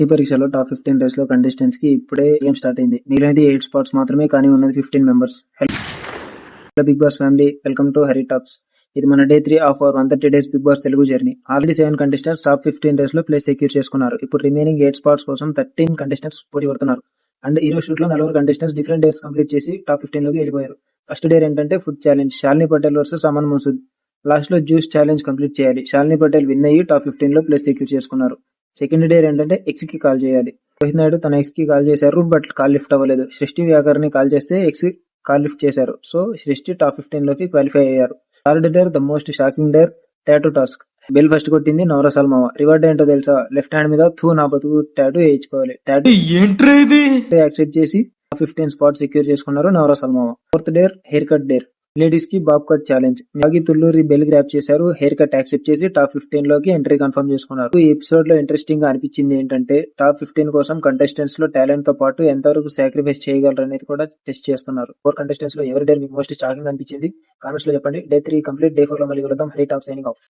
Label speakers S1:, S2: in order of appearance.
S1: ఈ పరీక్షలో top 15 race లో కంటెస్టెంట్స్ కి ఇప్పుడే గేమ్ స్టార్ట్ అయింది. మిగిలినది 8 స్పాట్స్ మాత్రమే, కానీ ఉన్నది 15 members. Hello Bigg Boss family, welcome to Hari talks. ఇది మన day 3 of our 130 days Bigg Boss Telugu journey. Already 7 contestants top 15 race లో ప్లేస్ సెక్యూర్ చేసుకున్నారు. ఇప్పుడు రిమైనింగ్ 8 స్పాట్స్ కోసం 13 కంటెస్టెంట్స్ పోటీ పడుతున్నారు. అండ్ ఈ రోజు షూట్ లో 4 కంటెస్టెంట్స్ డిఫరెంట్ డేస్ కంప్లీట్ చేసి టాప్ 15 లోకి వెళ్ళిపోయారు. ఫస్ట్ డే ఏంటంటే food challenge, Shalini Patel versus Aman Masood. Last లో జ్యూస్ ఛాలెంజ్ కంప్లీట్ చేయాలి. శాలిని పటేల్ విన్ అయ్యి టాప్ 15 లో ప్లేస్ సెక్యూర్ చేసుకున్నారు. సెకండ్ డే ఏంటంటే ఎక్స్ కి కాల్ చేయాలి. రోహిత్ నాయుడు తన ఎక్స్ కి కాల్ చేశారు, బట్ కాల్ లిఫ్ట్ అవ్వలేదు. సృష్టి వ్యాకర్ని కాల్ చేస్తే ఎక్స్ కాల్ లిఫ్ట్ చేశారు. సో సృష్టి టాప్ 15 లోకి క్వాలిఫై అయ్యారు. Third dare the most shocking dare, tattoo task. Bell first కొట్టింది నవరస్ అల్మావా. రివార్డ్ ఏంటో తెలుసా? లెఫ్ట్ హ్యాండ్ మీద "థూ నా బతుకు" టాటూ వేయించుకోవాలి. టాటూ యాక్సెప్ట్ చేసి 15 స్పాట్ సెక్యూర్ చేసుకున్నారు నవరస్ అల్మావా. Fourth dare hair cut dare. Ladies కి bob cut challenge. Maggie Tulluri bell grab చేశారు. హెయిర్ కట్ యాక్సెప్ట్ చేసి టాప్ 15 లోకి ఎంట్రీ కన్ఫర్మ్ చేసుకున్నారు. ఈ ఎపిసోడ్ లో ఇంట్రెస్టింగ్ గా అనిపించింది ఏంటంటే టాప్ 15 కోసం కంటెస్టెంట్స్ లో టాలెంట్ తో పాటు ఎంతవరకు సాక్రిఫైస్ చేయగలరు అనేది కూడా టెస్ట్ చేస్తున్నారు. 4 కంటెస్టెంట్స్ లో ఎవరి డేర్ మీకు మోస్ట్ షాకింగ్ అనిపించింది కామెంట్స్ లో చెప్పండి. Day 3 complete. డే 4 లో మళ్ళీ కలుద్దాం. Hari top signing off.